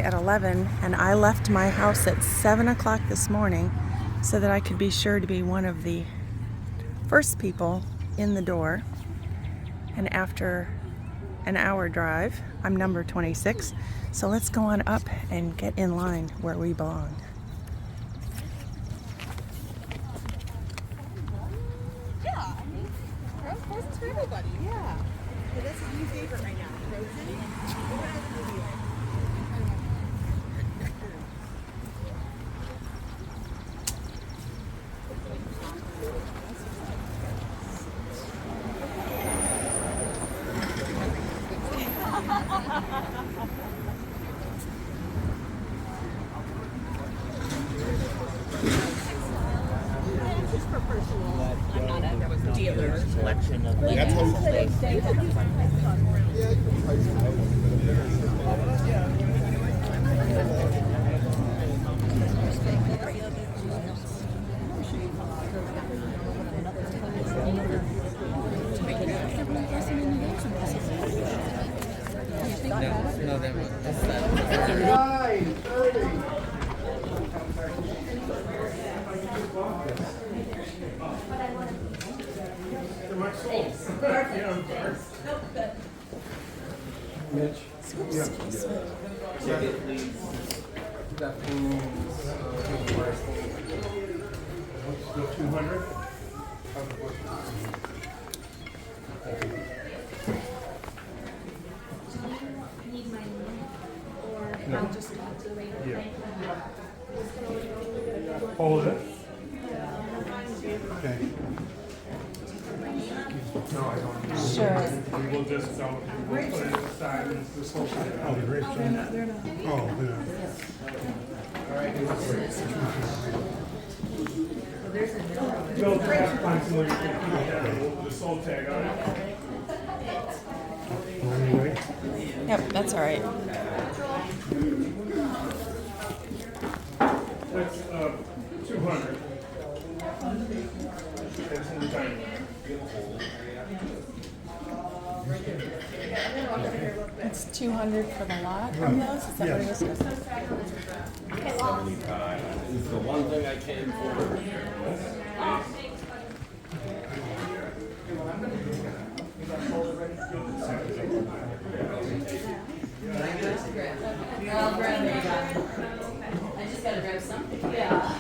At 11, and I left my house at 7 o'clock this morning so that I could be sure to be one of the first people in the door. And after an hour drive, I'm number 26, so let's go on up and get in line where we belong. Yeah, I mean, frozen's for everybody. Yeah. So this is your favorite right now, frozen. What other movie you like? Selection of Hold it. Okay. No, I don't. Sure. We will just we'll put it aside and this whole thing. Oh, the grapes. They're not. Oh, they're not. You'll have to find somewhere you can put that the soul tag on it. Anyway. Yep, that's all right. That's 200. That's in the time. It's 200 for the lot of those? Is that what it is? 75 is the one thing I came for. I just gotta grab something. Yeah.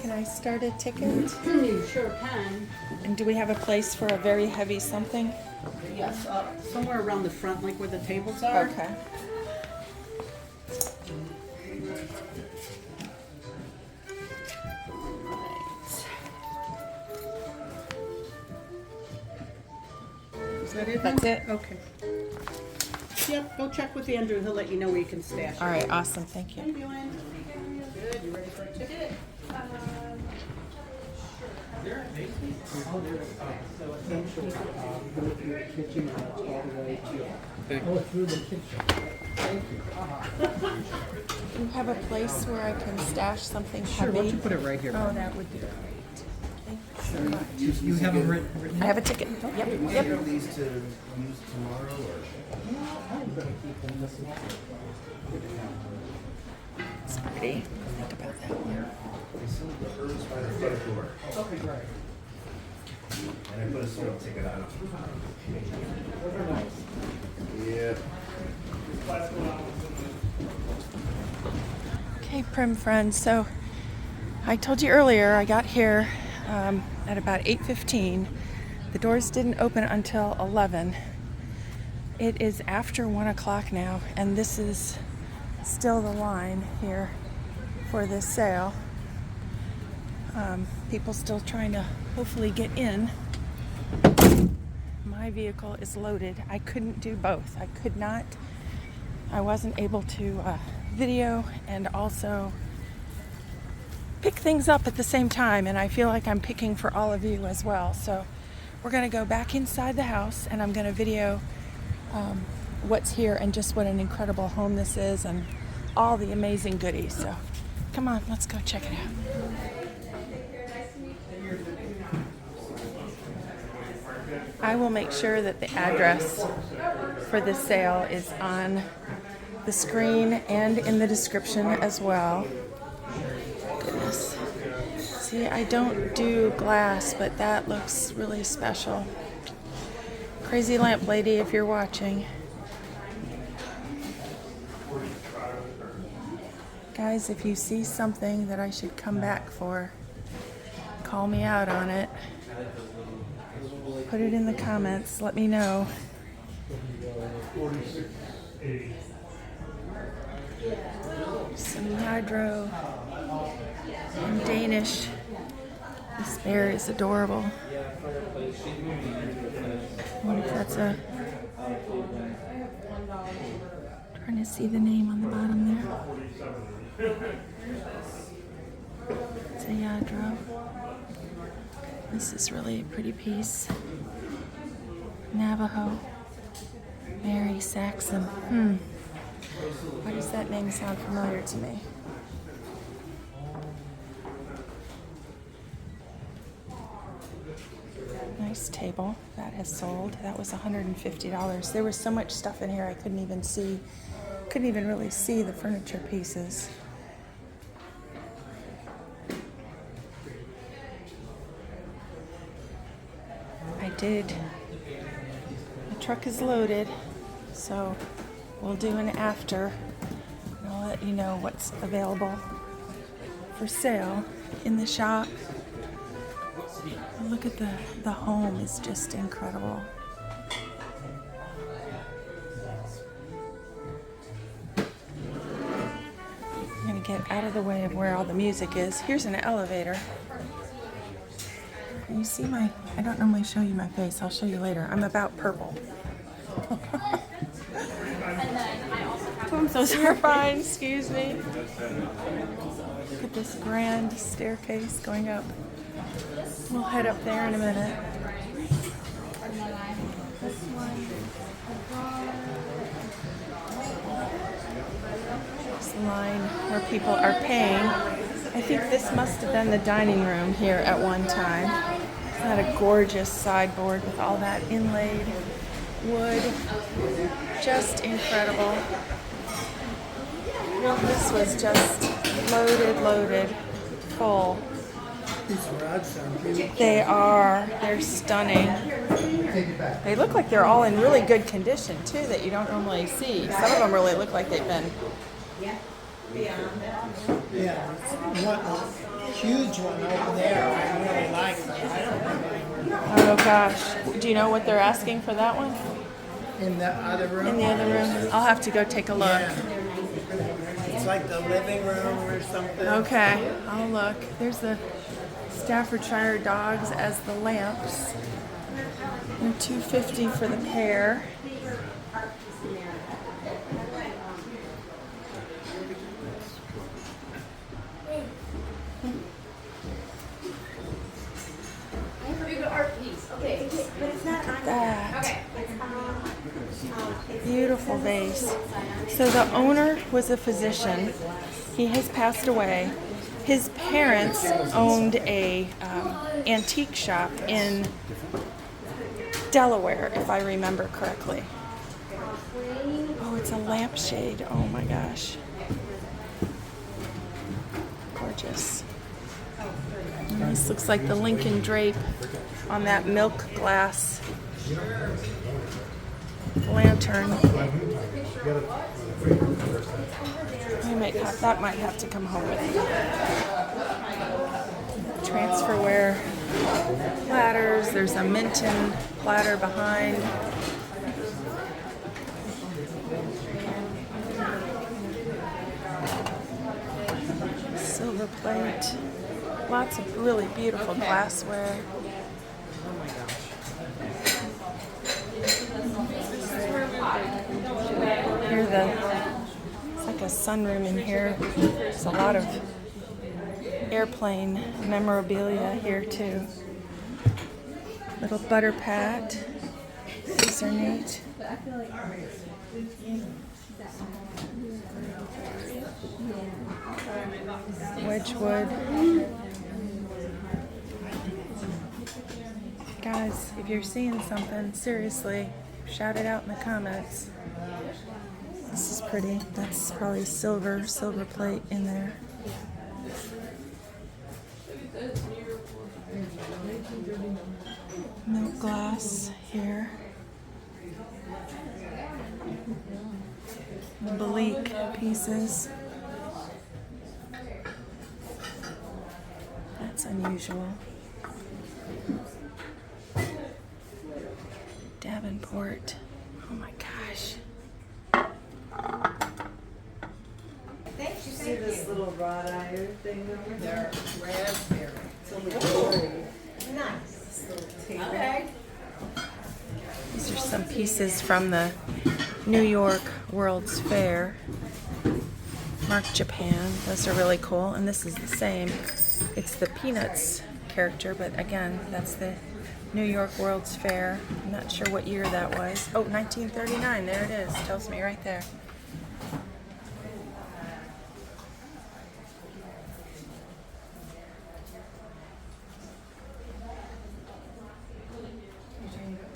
Can I start a ticket? You sure can. And do we have a place for a very heavy something? Yes, somewhere around the front, like where the tables are. Okay. Is that it? That's it? Okay. Yep, go check with Andrew. He'll let you know where you can stash it. All right, awesome, thank How you. you doing? Good. You ready for a ticket? Do you have a place where I can stash something Sure, why don't heavy? you put it right here? Oh, that would be great. Thank you so much. You have them written? I have a ticket. Yep, yep. These to use tomorrow or? It's pretty. Think about that one. The herbs by the front door. Okay, great. And I put a sort of ticket on it. Yeah. Okay, Prim friends, so I told you earlier I got here at about 8:15. The doors didn't open until 11. It is after 1 o'clock now, and this is still the line here for this sale. People still trying to hopefully get in. My vehicle is loaded. I couldn't do both. I wasn't able to video and also pick things up at the same time, and I feel like I'm picking for all of you as well. So we're gonna go back inside the house and I'm gonna video what's here and just what an incredible home this is and all the amazing goodies. So come on, let's go check it out. I will make sure that the address for this sale is on the screen and in the description as well. Goodness. See, I don't do glass, but that looks really special. Crazy lamp lady, if you're watching. Guys, if you see something that I should come back for, call me out on it. Put it in the comments. Let me know. Some hydro and Danish. This bear is adorable. I wonder if that's a... Trying to see the name on the bottom there. It's a Yadro. This is really a pretty piece. Navajo. Mary Saxon. Why does that name sound familiar to me? Nice table. That has sold. That was $150. There was so much stuff in here I couldn't even really see the furniture pieces. I did. The truck is loaded, so we'll do an after. And I'll let you know what's available for sale in the shop. Look at the home is just incredible. I'm gonna get out of the way of where all the music is. Here's an elevator. Can you see my, I don't normally show you my face. I'll show you later. I'm about purple. I'm so sorry. You're fine, excuse me. Look at this grand staircase going up. We'll head up there in a minute. This one. This line where people are paying. I think this must have been the dining room here at one time. Isn't that a gorgeous sideboard with all that inlaid wood? Just incredible. This was just loaded, full. These rods sound beautiful. They are. They're stunning. They look like they're all in really good condition too, that you don't normally see. Some of them really look like they've been. Yeah, one huge one over there. I really like that. I don't remember. Oh gosh. Do you know what they're asking for that one? In the other room. In the other room? I'll have to go take a look. Yeah. It's like the living room or something. Okay, I'll look. There's the Staffordshire dogs as the lamps. They're $2.50 for the pair. That. Beautiful vase. So the owner was a physician. He has passed away. His parents owned a antique shop in Delaware, if I remember correctly. Oh, it's a lampshade. Oh my gosh. Gorgeous. And this looks like the Lincoln drape on that milk glass lantern. That might have to come home with me. Transferware platters. There's a Minton platter behind. Silver plate. Lots of really beautiful glassware. Here it's like a sunroom in here. There's a lot of airplane memorabilia here too. Little butter pat. These are neat. Wedgwood. Guys, if you're seeing something, seriously, shout it out in the comments. This is pretty. That's probably silver plate in there. Milk glass here. Blvd pieces. That's unusual. Davenport. Oh my gosh. See this little wrought iron thing over there? Raspberry. It's only gold. Nice. Little table. Okay. These are some pieces from the New York World's Fair. Marked Japan. Those are really cool. And this is the same. It's the Peanuts character, but again, that's the New York World's Fair. I'm not sure what year that was. Oh, 1939. There it is. Tells me right there.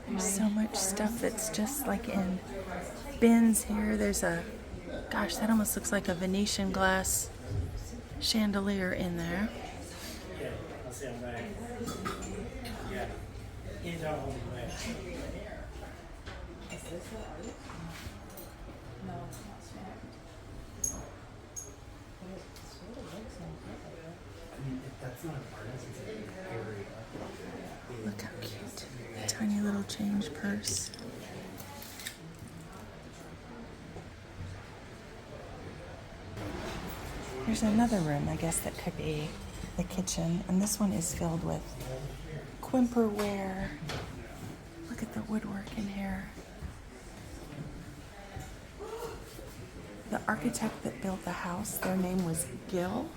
There's so much stuff that's just like in bins here. There's a, gosh, that almost looks like a Venetian glass chandelier in there. Look how cute. Tiny little change purse. Here's another room, I guess that could be the kitchen, and this one is filled with quimperware. Look at the woodwork in here. The architect that built the house, their name was Gill,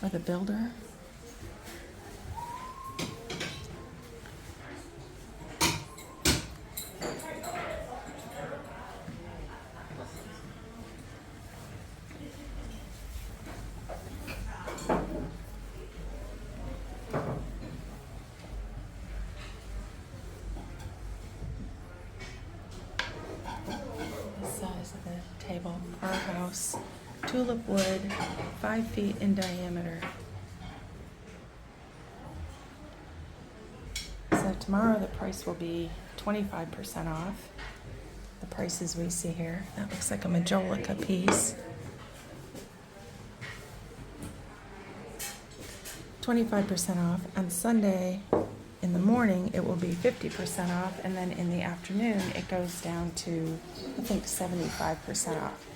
or the builder. Size of the table, farmhouse, tulip wood, 5 feet in diameter. So tomorrow the price will be 25% off. The prices we see here. That looks like a majolica piece. 25% off. On Sunday in the morning it will be 50% off, and then in the afternoon it goes down to, I think, 75% off.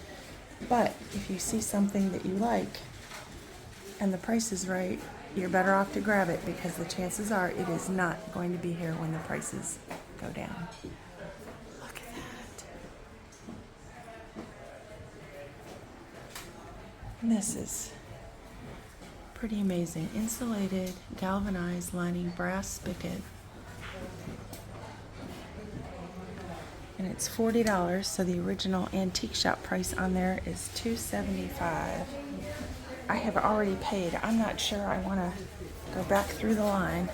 But if you see something that you like and the price is right, you're better off to grab it, because the chances are it is not going to be here when the prices go down. Look at that. And this is pretty amazing. Insulated, galvanized lining, brass spigot. And it's $40, so the original antique shop price on there is $275. I have already paid. I'm not sure I want to go back through the line.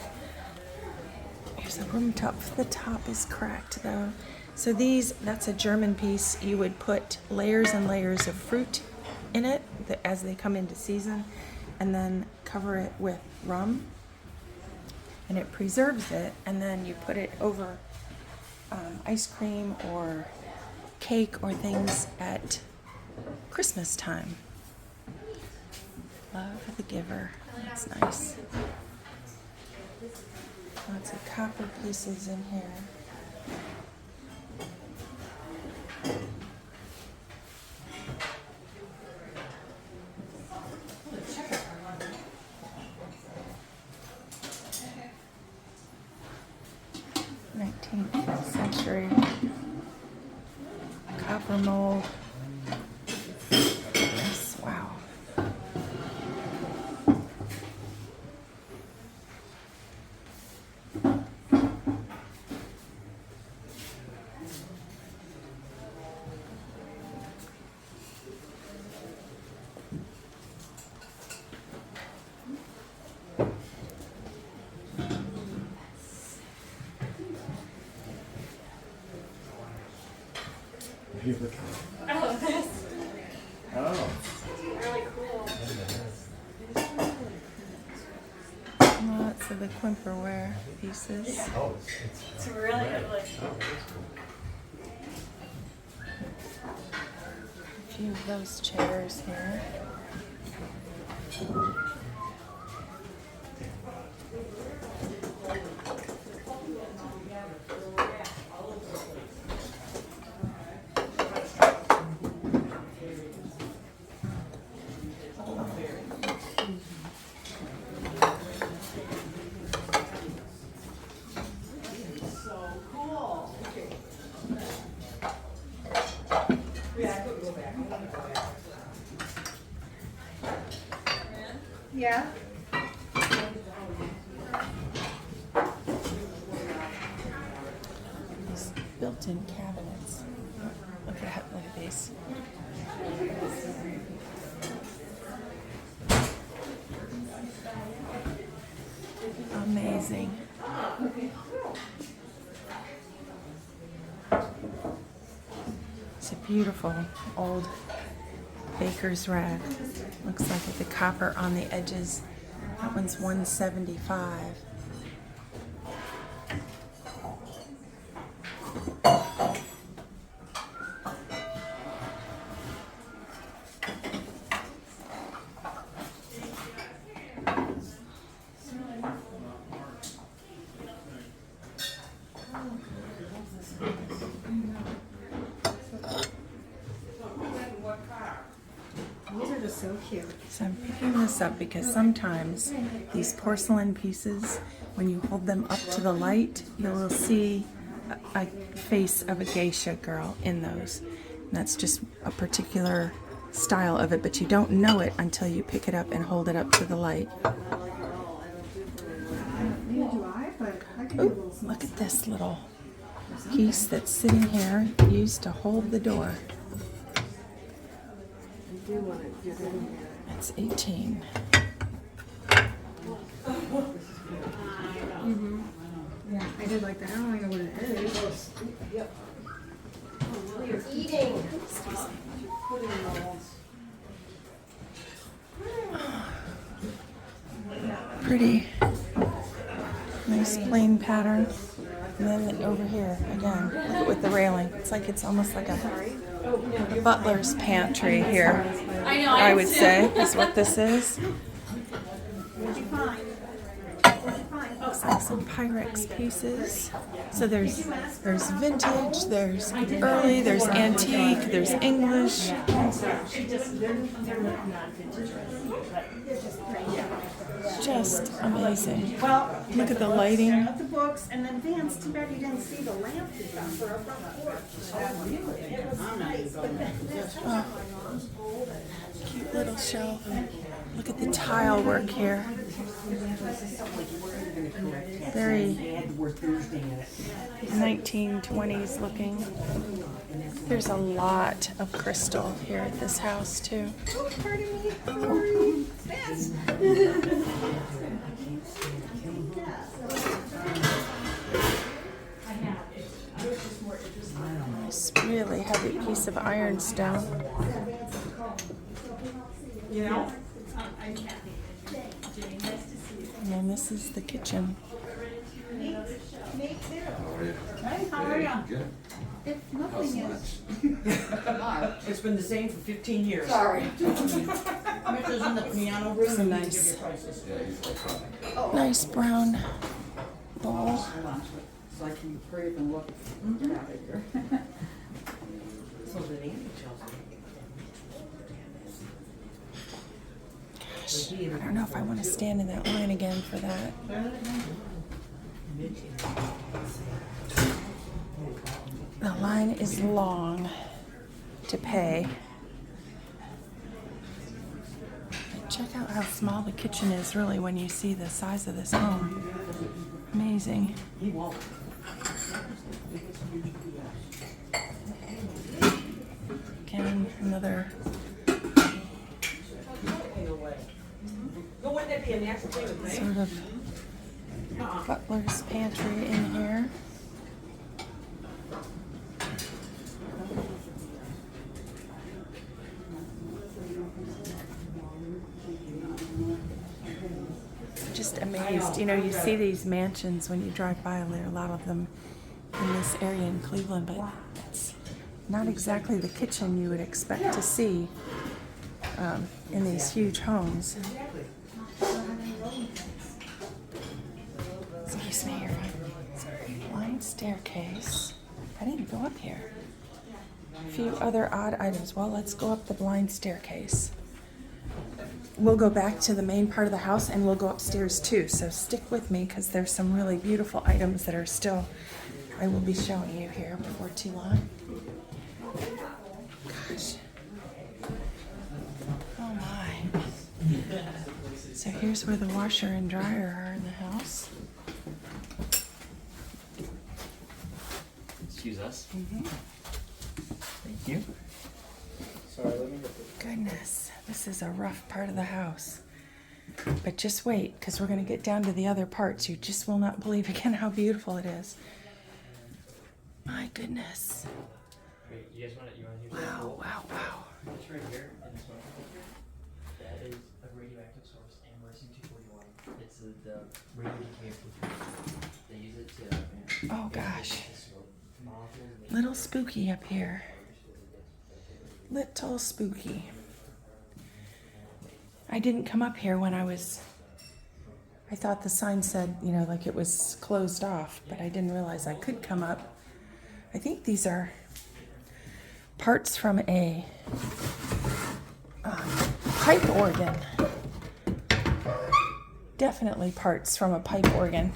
Here's a room top. The top is cracked though. So these, that's a German piece. You would put layers and layers of fruit in it as they come into season, and then cover it with rum, and it preserves it, and then you put it over ice cream or cake or things at Christmas time. Love the giver. That's nice. Lots of copper pieces in here. Century copper mold. Yes, wow. Oh. Lots of the quimperware pieces. Oh, It's really ugly. A few of those chairs here. Yeah. These built-in cabinets. Look at these. Amazing. It's a beautiful old baker's rag. Looks like with the copper on the edges. That one's $175. These are just so cute. So I'm picking this up because sometimes these porcelain pieces, when you hold them up to the light, you will see a face of a geisha girl in those. And that's just a particular style of it, but you don't know it until you pick it up and hold it up to the light. Neither do I, but I can do a Ooh, little small. look at this little piece that's sitting here, used to hold the door. I do want to get in here. That's 18. Yeah, I did like that. I don't even know what it is. Pretty. Nice plain pattern. And then over here, again, look at with the railing. It's like it's almost like a butler's pantry here. I would say is what this is. Looks like some Pyrex pieces. So there's vintage, there's early, there's antique, there's English. Just amazing. Well, Look at the lighting. the books, and then Vance, too bad you didn't see the lamp we got for our front porch. It was nice, but then Cute little shelf. Look at the tile work here. Very 1920s looking. There's a lot of crystal here at this house too. oh, pardon me. Vance. This really heavy piece of ironstone. And then this is the kitchen. How are you? If nothing is. It's been the same for 15 years. Sorry. Mitchell's in the piano room. Nice brown bowl. Hold on to it, so I can hurry up and look, get out of here. So did Andy Chelsea? Gosh, I don't know if I want to stand in that line again for that. The line is long to pay. Check out how small the kitchen is really when you see the size of this home. Amazing. Again, another sort of Butler's pantry in here. Just amazed. You know, you see these mansions when you drive by. There are a lot of them in this area in Cleveland, but it's not exactly the kitchen you would expect to see in these huge homes. Excuse me, you're sorry. Blind staircase. I didn't go up here. A few other odd items. Well, let's go up the blind staircase. We'll go back to the main part of the house and we'll go upstairs too. So stick with me because there's some really beautiful items that are still, I will be showing you here before too long. Gosh. Oh my. So here's where the washer and dryer are in the house. Excuse us. Mm-hmm. Thank you. Sorry, let me get this. Goodness, this is a rough part of the house. But just wait, because we're going to get down to the other parts. You just will not believe again how beautiful it is. My goodness. Wait, you guys want to use Wow, wow, wow. It's right here in this one. That is a radioactive source, Amberson 241. It's the radio decay. They use it to. Oh gosh. Little spooky up here. Little spooky. I didn't come up here when I thought the sign said, you know, like it was closed off, but I didn't realize I could come up. I think these are parts from a pipe organ. Definitely parts from a pipe organ.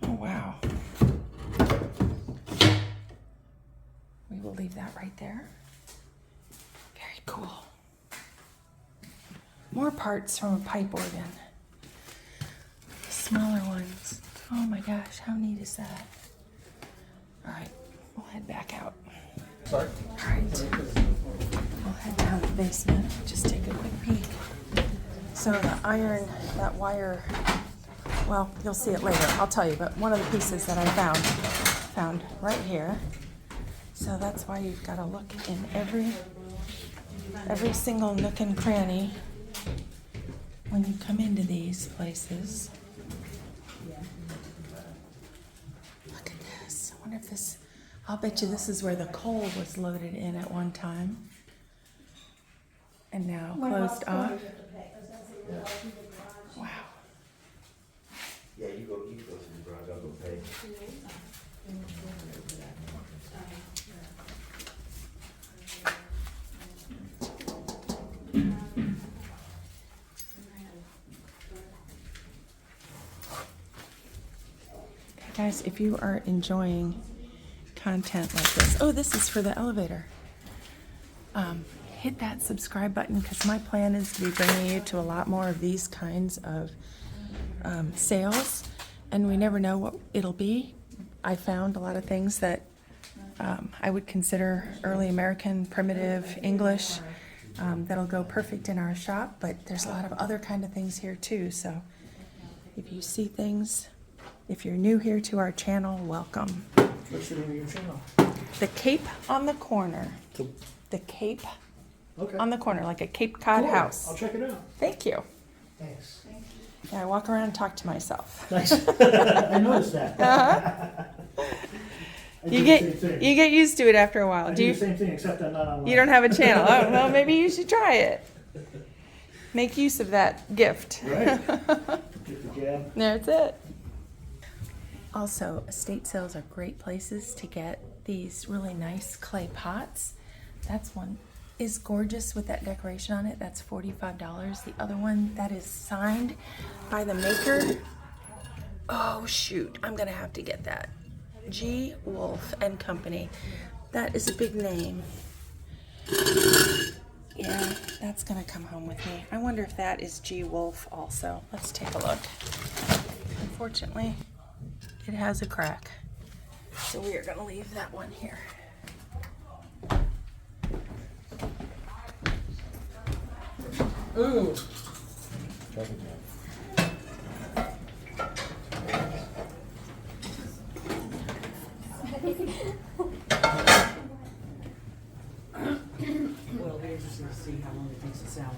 Oh, wow. We will leave that right there. Very cool. More parts from a pipe organ. Smaller ones. Oh my gosh, how neat is that? All right, we'll head back out. Sorry? All right, we'll head down to the basement, just take a quick peek. So the iron, that wire, well, you'll see it later, I'll tell you, but one of the pieces that I found right here. So that's why you've got to look in every single nook and cranny when you come into these places. Look at this. I wonder if this, I'll bet you this is where the coal was loaded in at one time and now closed off. Wow. Yeah, you go to the garage, I'll go pay. Guys, if you are enjoying content like this, oh, this is for the elevator. Hit that subscribe button because my plan is to be bringing you to a lot more of these kinds of sales, and we never know what it'll be. I found a lot of things that I would consider early American, primitive, English, that'll go perfect in our shop, but there's a lot of other kind of things here too. So if you see things, if you're new here to our channel, welcome. What's the name of your channel? The Cape on the corner. The Cape Okay. on the corner, like a Cape Cod Cool. house. I'll check it out. Thank you. Thanks. Yeah, I walk around and talk to myself. Nice. I noticed that. Uh-huh. I do You the same thing. get used to it after a while. I Do do you? the same thing, except I'm not online. You don't have a channel. Oh, well, maybe you should try it. Make use of that gift. Right. Get the jab. That's it. Also, estate sales are great places to get these really nice clay pots. That's one is gorgeous with that decoration on it. That's $45. The other one that is signed by the maker. Oh shoot, I'm gonna have to get that. G. Wolf and Company. That is a big name. Yeah, that's gonna come home with me. I wonder if that is G. Wolf also. Let's take a look. Unfortunately, it has a crack. So we are gonna leave that one here. Ooh. Well, we're just gonna see how long it takes to sell.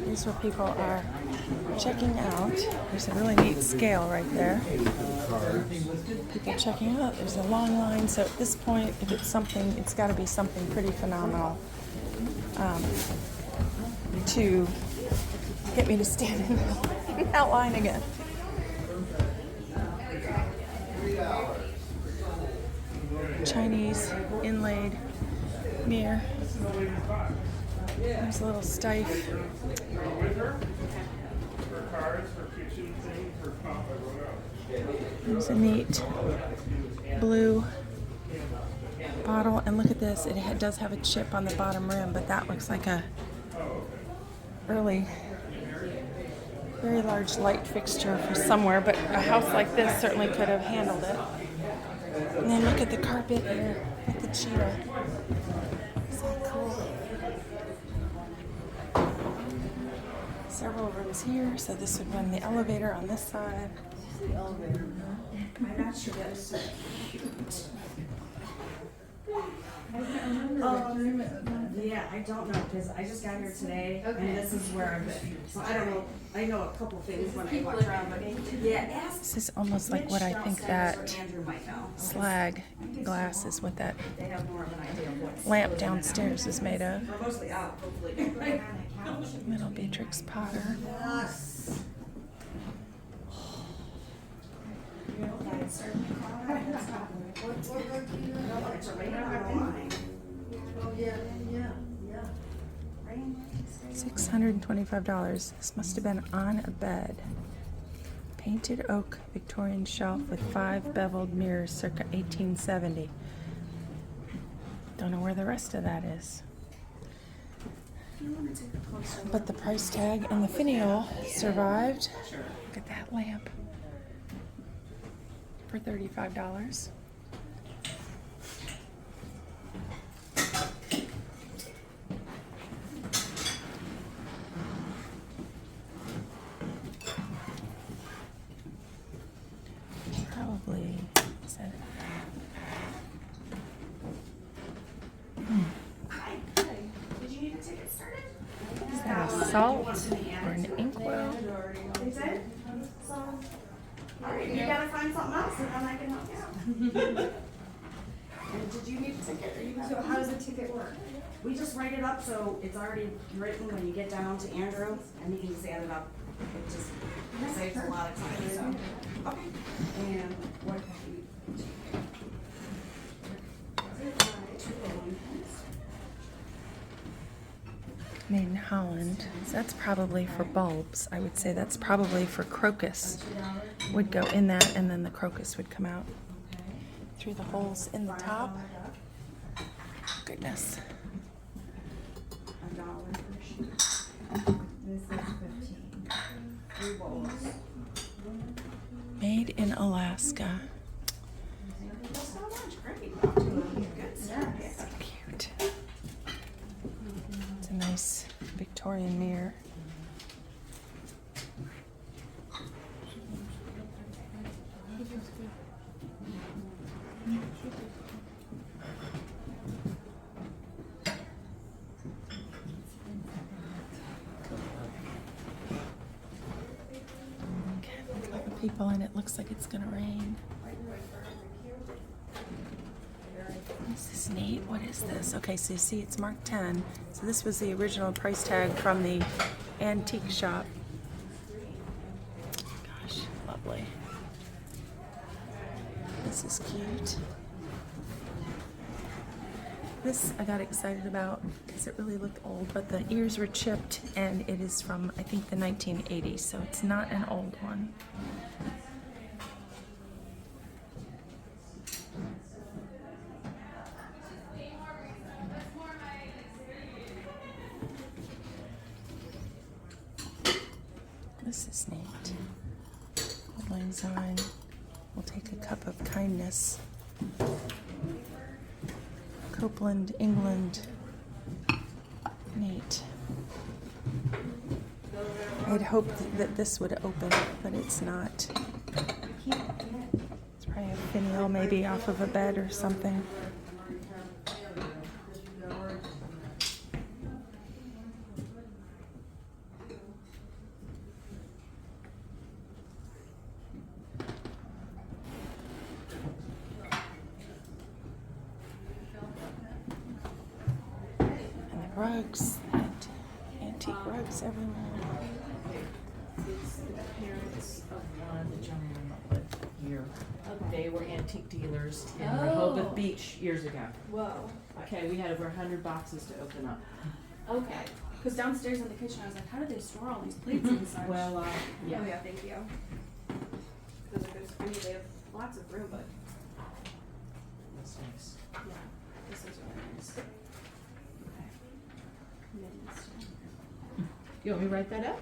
Here's where people are checking out. There's a really neat scale right there. People checking out. There's a long line. So at this point, if it's something, it's got to be something pretty phenomenal to get me to stand in that line again. Chinese inlaid mirror. There's a little stife. There's a neat blue bottle, and look at this. It does have a chip on the bottom rim, but that looks like a early, very large light fixture for somewhere, but a house like this certainly could have handled it. And then look at the carpet here with the cheetah. Isn't that cool? Several rooms here, so this would run the elevator on this side. I'm not sure that's so cute. Yeah, I don't know, because I just got here today, and this is where I've been. So I don't know, I know a couple things when I walk around, but yeah, ask. This is almost like what I think that Andrew might know. slag glass is, what that They have more of an idea of what. lamp downstairs is made of. We're mostly out, hopefully. Little Beatrix Potter. Yes. $625. This must have been on a bed. Painted oak Victorian shelf with 5 beveled mirrors circa 1870. Don't know where the rest of that is. But the price tag and the finial survived. Look at that lamp for $35. Probably is that Is that a salt or an inkwell? Alright, you gotta find something else and then I can help you out. Did you need a ticket? So how does the ticket work? We just write it up so it's already written when you get down to Andrew, and you can just add it up. It just saves a lot of time, so. Okay. And what have you? Made in Holland. So that's probably for bulbs. I would say that's probably for crocus. Would go in that, and then the crocus would come out through the holes in the top. Goodness. $1 per sheet. This is 15. 3 bowls. Made in Alaska. So much, great. Good stuff. So cute. It's a nice Victorian mirror. Okay, a lot of people, and it looks like it's gonna rain. is neat. What is this? Okay, so you see it's marked 10. So this was the original price tag from the antique shop. Gosh, lovely. This is cute. This I got excited about because it really looked old, but the ears were chipped and it is from, I think, the 1980s, so it's not an old one. This is neat. Old Lang Syne. We'll take a cup of kindness. Copeland, England. Neat. I'd hoped that this would open, but it's not. It's probably a finial, maybe off of a bed or something. Rugs, antique rugs everywhere. It's the parents of one of the gentlemen that lived here. They were antique dealers in Rehoboth Beach years ago. Whoa. Okay, we had over 100 boxes to open up. Okay. Because downstairs in the kitchen, I was like, how do they store all these plates and such? Well, yeah. Oh yeah, thank you. Those are good. I mean, they have lots of room, but That's nice. yeah, this is really nice. Okay. Mittens. You want me to write that up?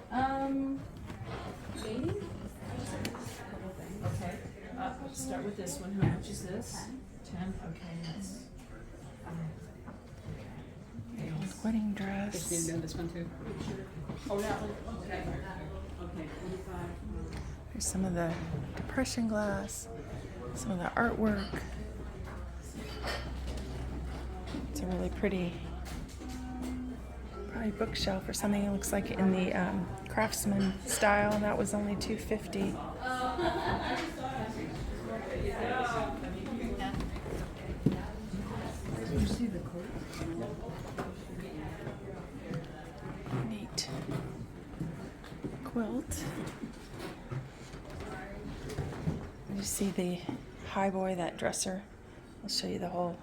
Maybe? Okay, start with this one. How much is this? 10. Okay, that's. Wedding Just need dress. to know this one too. Oh, that one. Okay. Okay, 45. There's some of the depression glass, some of the artwork. It's a really pretty, probably bookshelf or something. It looks like in the craftsman style. That was only $2.50. Neat quilt. You see the high boy, that dresser. I'll show you the whole.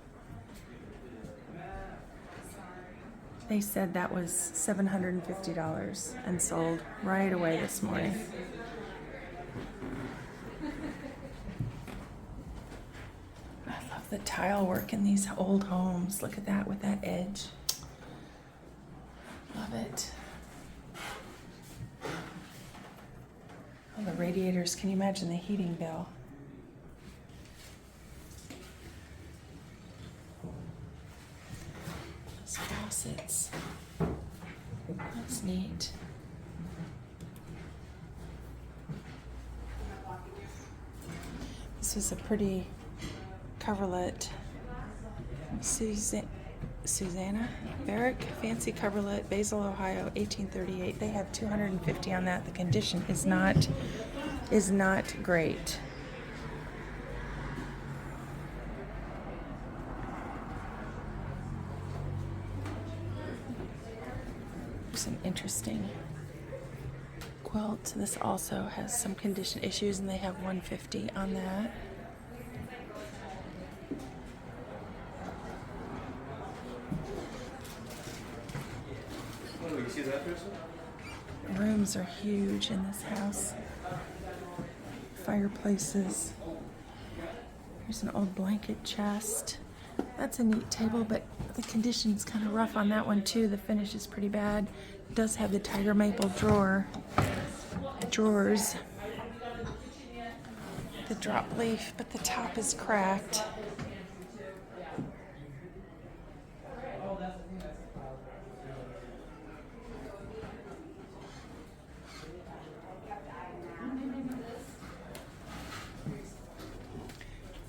They said that was $750 and sold right away this morning. I love the tile work in these old homes. Look at that with that edge. Love it. Oh, the radiators. Can you imagine the heating bill? Those faucets. That's neat. This is a pretty coverlet. Susanna Barrick, fancy coverlet, Basil, Ohio, 1838. They have 250 on that. The condition is not great. Some interesting quilt. This also has some condition issues, and they have 150 on that. Rooms are huge in this house. Fireplaces. There's an old blanket chest. That's a neat table, but the condition's kind of rough on that one too. The finish is pretty bad. It does have the tiger maple drawers. The drop leaf, but the top is cracked.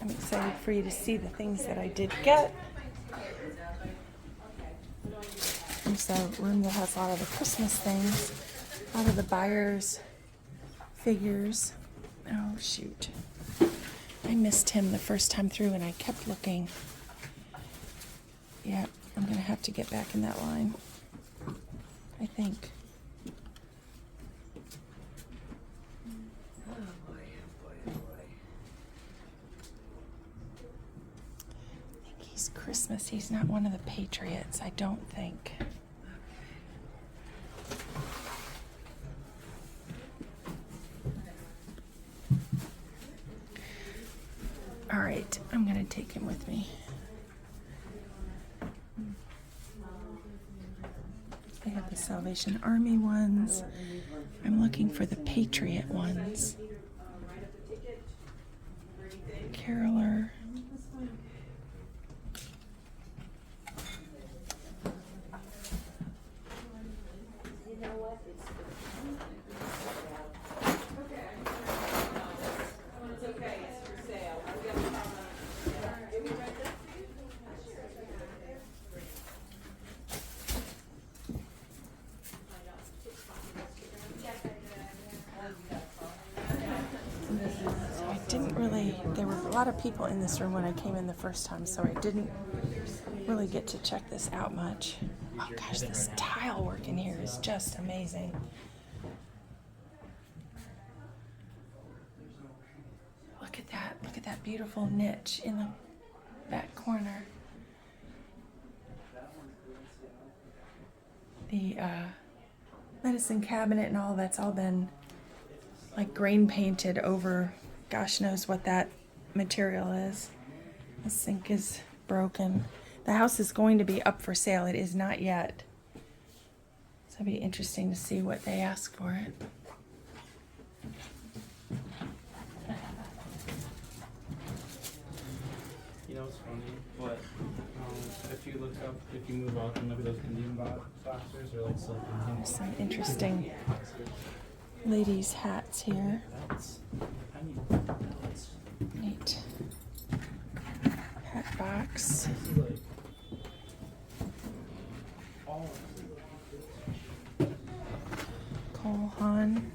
I'm excited for you to see the things that I did get. There's a room that has a lot of the Christmas things, a lot of the buyers' figures. Oh, shoot. I missed him the first time through and I kept looking. Yeah, I'm gonna have to get back in that line, I think. I think he's Christmas. He's not one of the Patriots, I don't think. All right, I'm gonna take him with me. They have the Salvation Army ones. I'm looking for the Patriot ones. Caroler. There were a lot of people in this room when I came in the first time, so I didn't really get to check this out much. Oh gosh, this tile work in here is just amazing. Look at that beautiful niche in the back corner. The medicine cabinet and all that's all been like grain painted over. Gosh knows what that material is. The sink is broken. The house is going to be up for sale. It is not yet. So it'll be interesting to see what they ask for it. You know what's funny? But if you look up, if you move out and look at those Indian boxers, they're like silk Indian. There's some interesting ladies' hats here. Neat. Hat box. Cole Haan.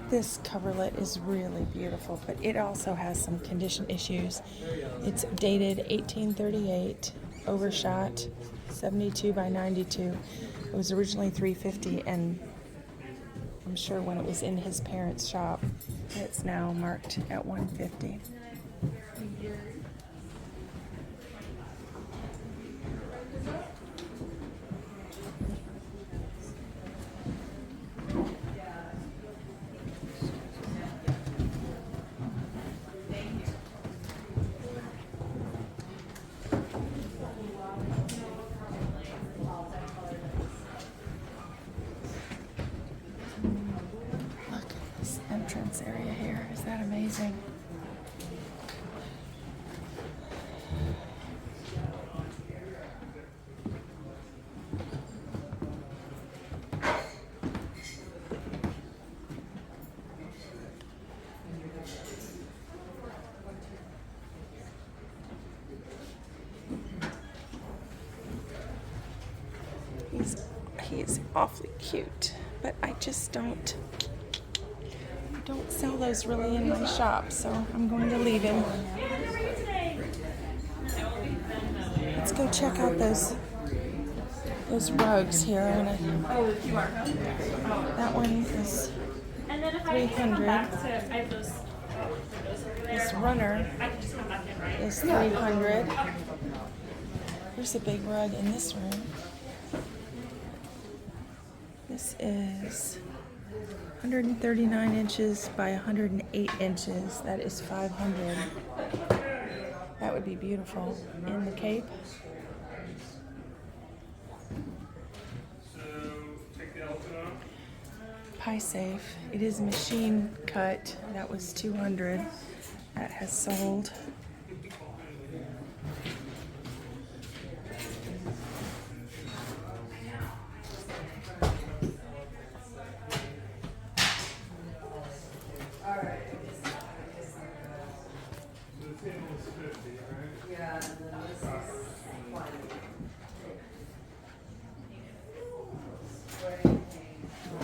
This coverlet is really beautiful, but it also has some condition issues. It's dated 1838, overshot, 72 by 92. It was originally $350, and I'm sure when it was in his parents' shop, it's now marked at $150. Area here. Is that amazing? He's awfully cute, but I just don't sell those really in my shop, so I'm going to leave him. Let's go check out those rugs here. That one is $300. This runner is $300. There's a big rug in this room. This is 139 inches by 108 inches. That is $500. That would be beautiful in the Cape. Pie safe. It is machine cut. That was $200. That has sold.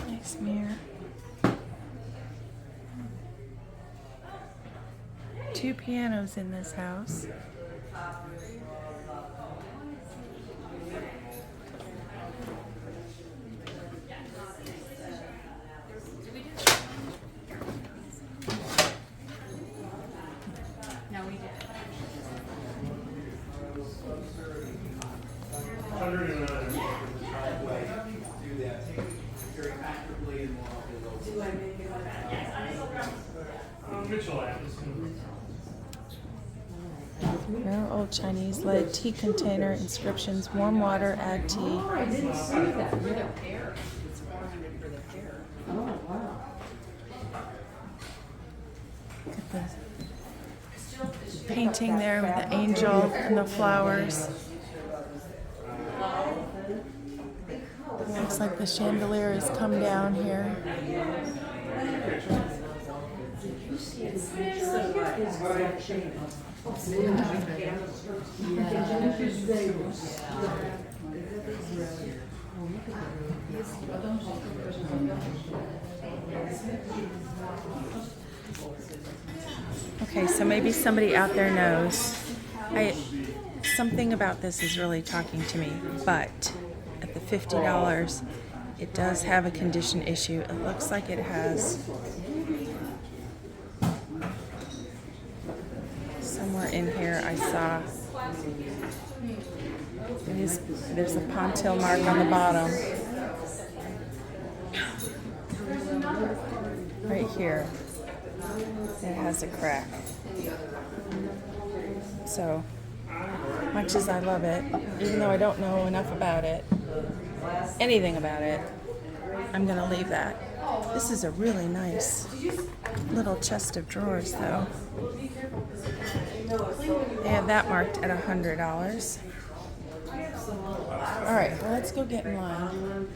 Nice mirror. 2 pianos in this house. Rare old Chinese lead tea container inscriptions. Warm water, add tea. I didn't see that. For the pair. It's 400 for the pair. Oh, wow. Look at the painting there with the angel and the flowers. Looks like the chandelier has come down here. Okay, so maybe somebody out there knows. Something about this is really talking to me, but at the $50, it does have a condition issue. It looks like it has somewhere in here I saw there's a pontil mark on the bottom. Right here. It has a crack. So, much as I love it, even though I don't know enough about it, anything about it, I'm going to leave that. This is a really nice little chest of drawers, though. They have that marked at $100. All right, well, let's go get in line.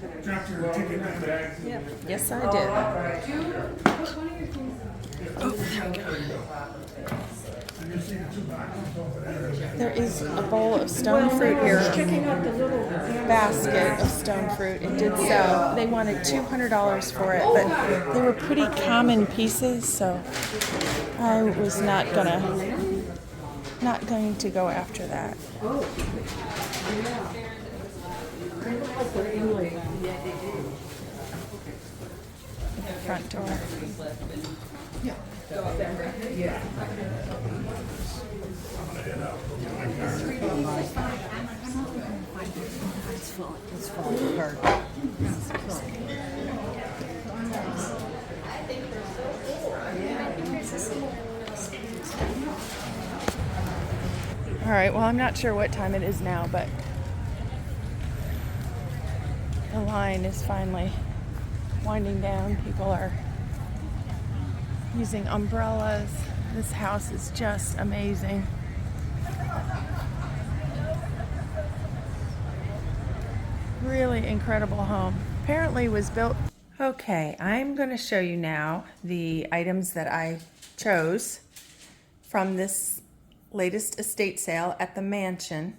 Yeah. Yes, I did. Oh, there we go. There is a bowl of stone fruit here. Basket of stone fruit. It did sell. They wanted $200 for it, but they were pretty common pieces, so I was not going to go after that. The front door. Yeah. It's falling apart. All right, well, I'm not sure what time it is now, but the line is finally winding down. People are using umbrellas. This house is just amazing. Really incredible home. Apparently was built. Okay, I'm going to show you now the items that I chose from this latest estate sale at the mansion.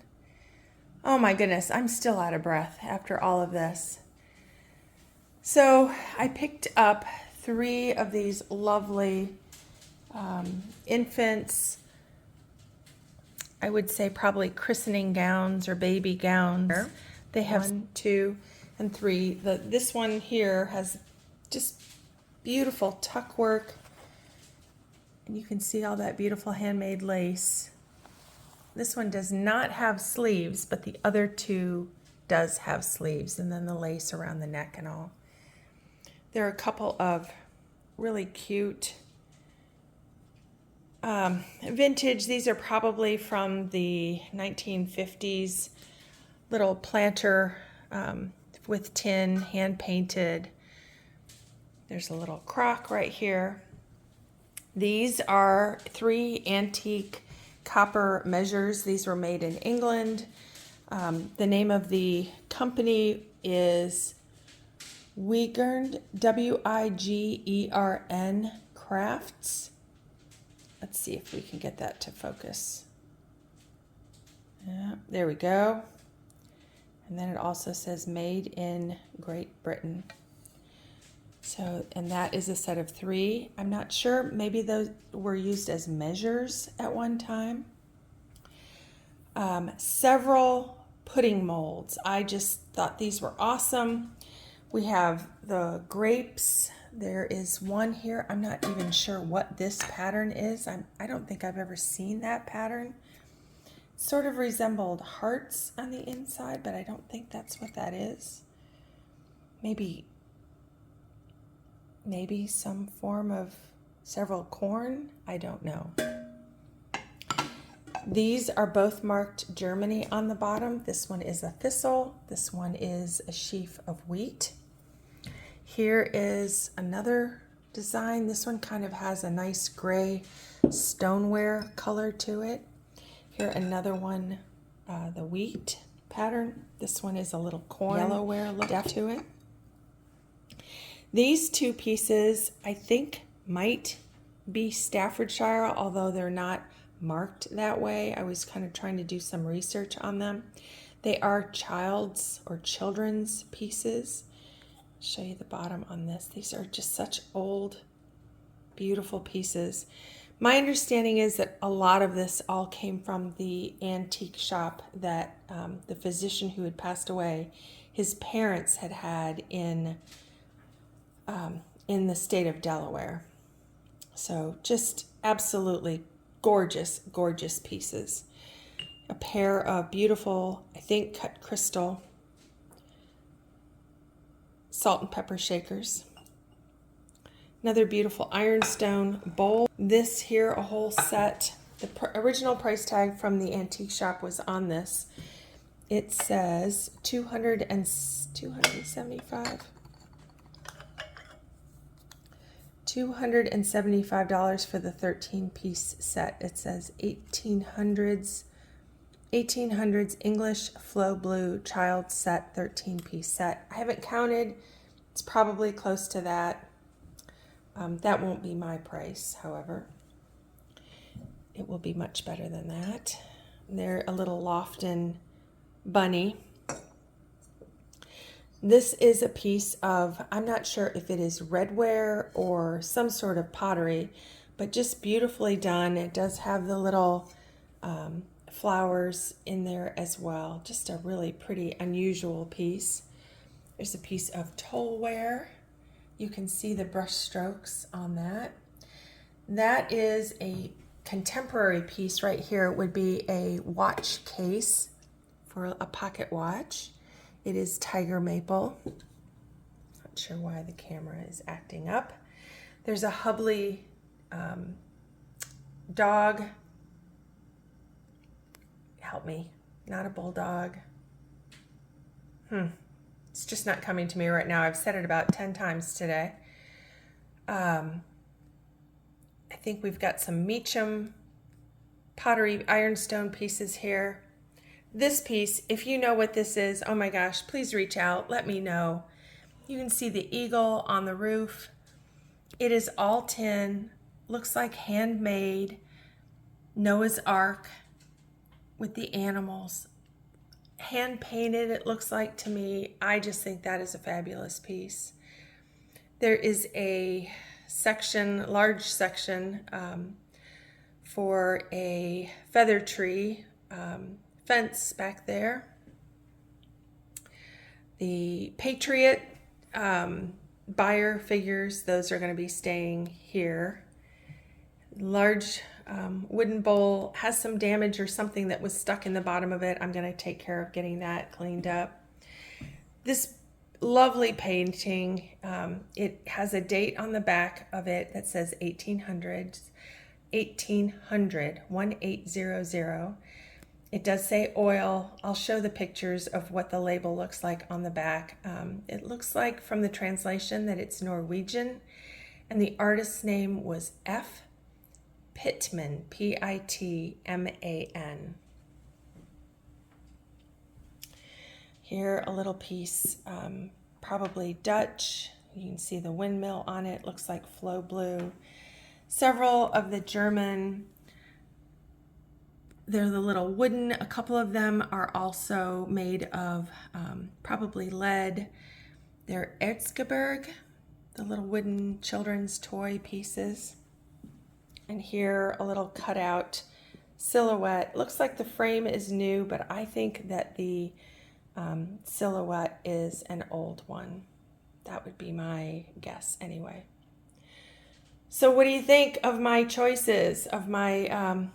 Oh my goodness, I'm still out of breath after all of this. So I picked up 3 of these lovely infants, I would say probably christening gowns or baby gowns. They have 1, 2, and 3. This one here has just beautiful tuck work, and you can see all that beautiful handmade lace. This one does not have sleeves, but the other 2 does have sleeves, and then the lace around the neck and all. There are a couple of really cute vintage. These are probably from the 1950s. Little planter with tin, hand painted. There's a little crock right here. These are 3 antique copper measures. These were made in England. The name of the company is Wigern, W-I-G-E-R-N Crafts. Let's see if we can get that to focus. Yeah, there we go. And then it also says made in Great Britain. So, and that is a set of 3. I'm not sure, maybe those were used as measures at one time. Several pudding molds. I just thought these were awesome. We have the grapes. There is one here. I'm not even sure what this pattern is. I don't think I've ever seen that pattern. sort of resembled hearts on the inside, but I don't think that's what that is. Maybe some form of several corn. I don't know. These are both marked Germany on the bottom. This one is a thistle. This one is a sheaf of wheat. Here is another design. This one kind of has a nice gray stoneware color to it. Here another one, the wheat pattern. This one is a little corn yellowware look to it. These two pieces I think might be Staffordshire, although they're not marked that way. I was kind of trying to do some research on them. They are child's or children's pieces. Show you the bottom on this. These are just such old, beautiful pieces. My understanding is that a lot of this all came from the antique shop that the physician who had passed away, his parents had in the state of Delaware. So just absolutely gorgeous, gorgeous pieces. A pair of beautiful, I think, cut crystal salt and pepper shakers. Another beautiful ironstone bowl. This here, a whole set. The original price tag from the antique shop was on this. It says $275 for the 13-piece set. It says 1800s English flow blue child set, 13-piece set. I haven't counted. It's probably close to that. That won't be my price, however. It will be much better than that. They're a little Lofton bunny. This is a piece of, I'm not sure if it is redware or some sort of pottery, but just beautifully done. It does have the little flowers in there as well. Just a really pretty, unusual piece. There's a piece of tollware. You can see the brush strokes on that. That is a contemporary piece right here. It would be a watch case for a pocket watch. It is tiger maple. Not sure why the camera is acting up. There's a Hubley dog. Help me. Not a bulldog. It's just not coming to me right now. I've said it about 10 times today. I think we've got some Meacham pottery ironstone pieces here. This piece, if you know what this is, oh my gosh, please reach out. Let me know. You can see the eagle on the roof. It is all tin. Looks like handmade. Noah's Ark with the animals. Hand painted, it looks like to me. I just think that is a fabulous piece. There is a section, large section, for a feather tree fence back there. The Patriot buyer figures, those are going to be staying here. Large wooden bowl has some damage or something that was stuck in the bottom of it. I'm going to take care of getting that cleaned up. This lovely painting, it has a date on the back of it that says 1800, 1800. It does say oil. I'll show the pictures of what the label looks like on the back. It looks like from the translation that it's Norwegian, and the artist's name was F. Pitman, Pitman. Here, a little piece, probably Dutch. You can see the windmill on it. Looks like flow blue. Several of the German, they're the little wooden. A couple of them are also made of probably lead. They're Erzgebirge, the little wooden children's toy pieces. And here, a little cutout silhouette. Looks like the frame is new, but I think that the silhouette is an old one. That would be my guess anyway. So what do you think of my choices, of my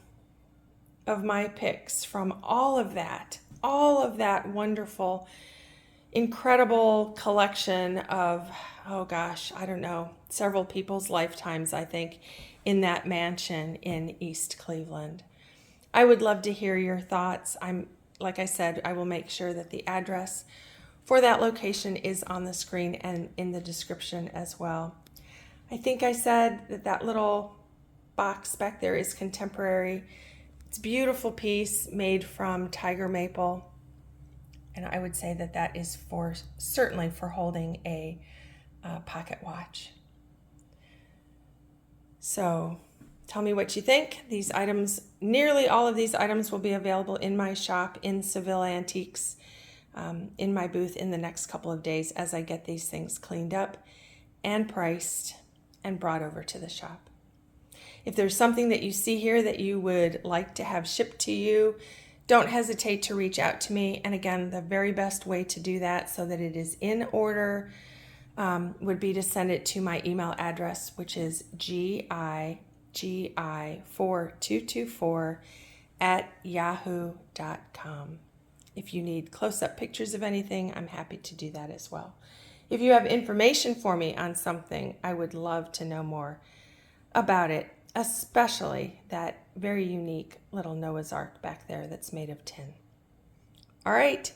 of my picks from all of that wonderful, incredible collection of, oh gosh, I don't know, several people's lifetimes, I think, in that mansion in East Cleveland. I would love to hear your thoughts. Like I said, I will make sure that the address for that location is on the screen and in the description as well. I think I said that that little box back there is contemporary. It's a beautiful piece made from tiger maple. And I would say that that is certainly for holding a pocket watch. So tell me what you think. These items, nearly all of these items will be available in my shop in Seville Antiques, in my booth in the next couple of days as I get these things cleaned up and priced and brought over to the shop. If there's something that you see here that you would like to have shipped to you, don't hesitate to reach out to me. And again, the very best way to do that so that it is in order would be to send it to my email address, which is gigi4224@yahoo.com. If you need close-up pictures of anything, I'm happy to do that as well. If you have information for me on something, I would love to know more about it, especially that very unique little Noah's Ark back there that's made of tin. All right.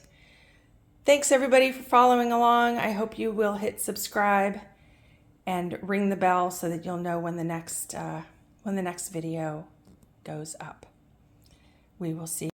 Thanks everybody for following along. I hope you will hit subscribe and ring the bell so that you'll know when the next video goes up. We will see.